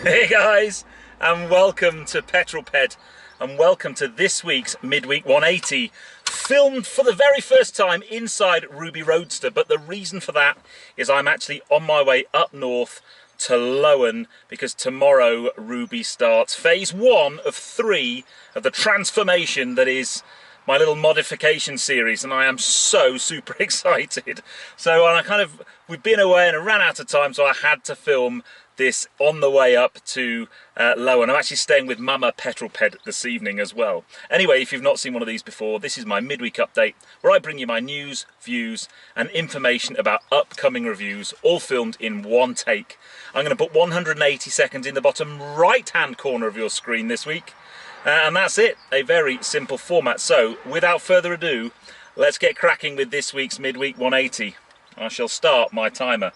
Hey guys, and welcome to Petrol, and welcome to this week's Midweek 180, filmed for the very first time inside Ruby Roadster. But the reason for that is I'm actually on my way up north to Lowen because tomorrow Ruby starts phase 1 of 3 of the transformation that is my little modification series, and I am so super excited. So we've been away and I ran out of time, so I had to film this on the way up to Lowen. I'm actually staying with Mama Petrol this evening as well. Anyway, if you've not seen one of these before, this is my midweek update where I bring you my news, views and information about upcoming reviews, all filmed in one take. I'm going to put 180 seconds in the bottom right hand corner of your screen this week. And that's it, a very simple format. So without further ado, let's get cracking with this week's Midweek 180. I shall start my timer.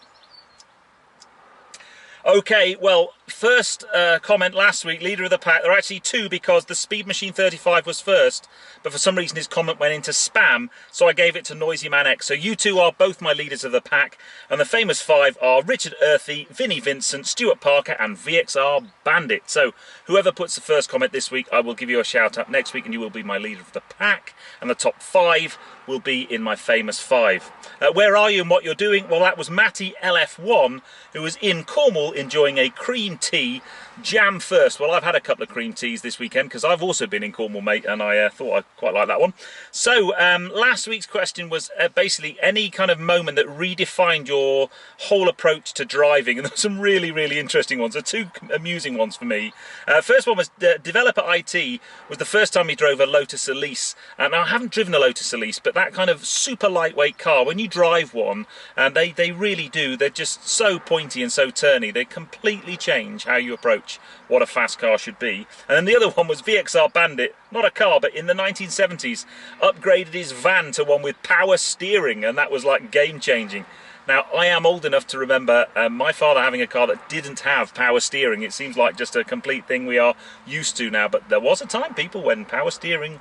Okay, well, first comment last week, leader of the pack. There are actually two because the Speed Machine 35 was first, but for some reason his comment went into spam, so I gave it to Noisy Man X. So you two are both my leaders of the pack, and the famous five are Richard Earthy, Vinnie Vincent, Stuart Parker, and VXR Bandit. So whoever puts the first comment this week, I will give you a shout out next week, and you will be my leader of the pack, and the top 5 will be in my famous 5. Where are you and what you're doing? Well, that was Matty LF1, who was in Cornwall enjoying a cream tea jam first. Well, I've had a couple of cream teas this weekend because I've also been in Cornwall, mate, and I thought I quite like that one. So last week's question was basically any kind of moment that redefined your whole approach to driving, and there were some really, really interesting ones. There are two amusing ones for me. First one was Developer IT was the first time he drove a Lotus Elise, and I haven't driven a Lotus Elise, but that kind of super lightweight car, when you drive one, and they really do, they're just so pointy and so turny, they completely change how you approach what a fast car should be. And then the other one was VXR Bandit, not a car, but in the 1970s upgraded his van to one with power steering, and that was like game changing. Now, I am old enough to remember my father having a car that didn't have power steering. It seems like just a complete thing we are used to now, but there was a time, people, when power steering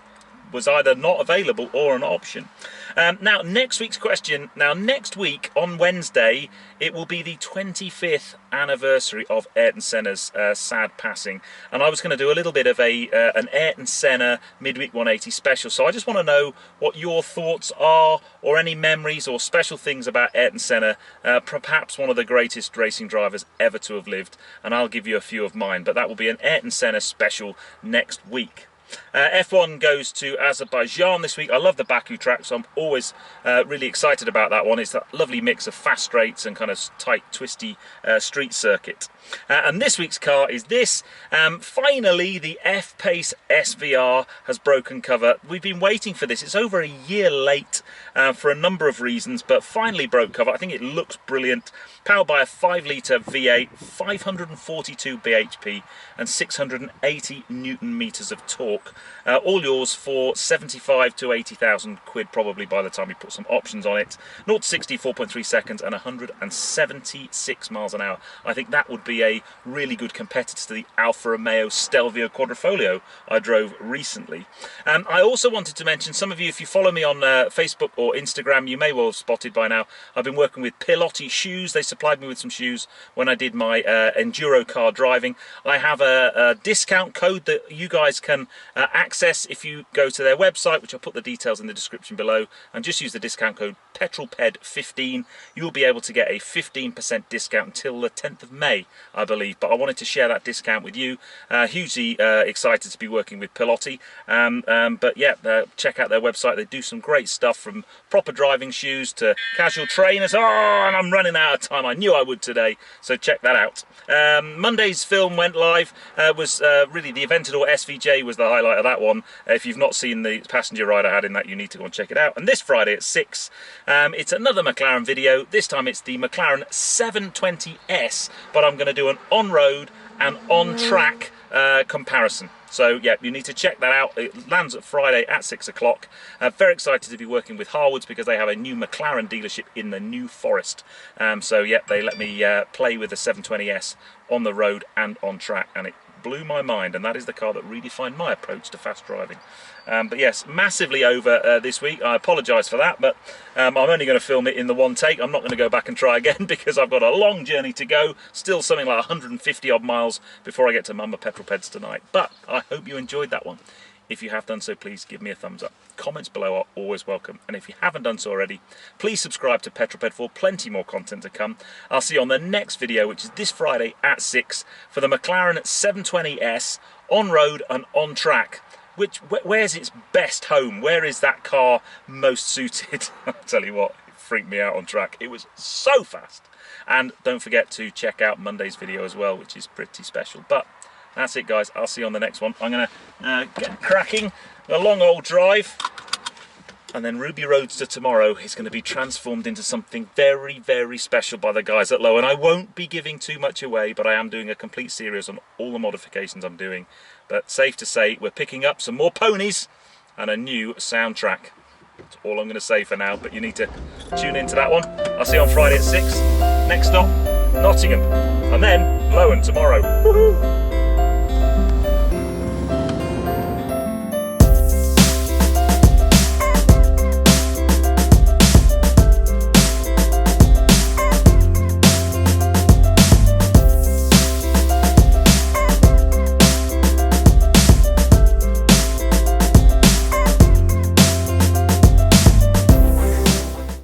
was either not available or an option. Now, next week's question. Now, next week on Wednesday, it will be the 25th anniversary of Ayrton Senna's sad passing, and I was going to do a little bit of an Ayrton Senna Midweek 180 special. So I just want to know what your thoughts are, or any memories or special things about Ayrton Senna, perhaps one of the greatest racing drivers ever to have lived, and I'll give you a few of mine. But that will be an Ayrton Senna special next week. F1 goes to Azerbaijan this week. I love the Baku track, so I'm always really excited about that one. It's that lovely mix of fast straights and kind of tight, twisty street circuit. And this week's car is this. Finally, the F-Pace SVR has broken cover. We've been waiting for this. It's over a year late for a number of reasons, but finally broke cover. I think it looks brilliant. Powered by a 5-litre V8, 542 bhp and 680 newton meters of torque. All yours for 75 to 80,000 quid probably by the time you put some options on it. 0 to 60, 4.3 seconds and 176 miles an hour. I think that would be a really good competitor to the Alfa Romeo Stelvio Quadrifoglio I drove recently. I also wanted to mention, some of you, if you follow me on Facebook or Instagram, you may well have spotted by now, I've been working with Piloti shoes. They supplied me with some shoes when I did my enduro car driving. I have a discount code that you guys can access if you go to their website, which I'll put the details in the description below, and just use the discount code PetrolPed15. You'll be able to get a 15% discount until the 10th of May, I believe. But I wanted to share that discount with you. Hugely excited to be working with Piloti. But yeah, check out their website. They do some great stuff, from proper driving shoes to casual trainers. Oh, and I'm running out of time. I knew I would today, so check that out. Monday's film went live. Was really the Aventador SVJ was the highlight of that one. If you've not seen the passenger ride I had in that, you need to go and check it out. And this Friday at 6, it's another McLaren video. This time it's the McLaren 720S, but I'm going to do an on-road and on-track comparison. So yeah, you need to check that out. It lands at Friday at 6 o'clock. Very excited to be working with Harwoods because they have a new McLaren dealership in the New Forest. So yeah, they let me play with the 720S on the road and on track, and it blew my mind, and that is the car that redefined my approach to fast driving. But yes, massively over this week. I apologise for that, but I'm only going to film it in the one take. I'm not going to go back and try again because I've got a long journey to go, still something like 150 odd miles before I get to Mama Petrol Peds tonight. But I hope you enjoyed that one. If you have done so, please give me a thumbs up. Comments below are always welcome. And if you haven't done so already, please subscribe to Petrol Ped for plenty more content to come. I'll see you on the next video, which is this Friday at 6 for the McLaren 720S on road and on track. Where's its best home? Where is that car most suited? I'll tell you what, it freaked me out on track. It was so fast. And don't forget to check out Monday's video as well, which is pretty special. But that's it, guys. I'll see you on the next one. I'm going to get cracking. A long old drive. And then Ruby Roadster tomorrow is going to be transformed into something very, very special by the guys at Lowe. And I won't be giving too much away, but I am doing a complete series on all the modifications I'm doing. But safe to say, we're picking up some more ponies and a new soundtrack. That's all I'm going to say for now, but you need to tune into that one. I'll see you on Friday at 6. Next stop, Nottingham. And then Lowen tomorrow. Woohoo!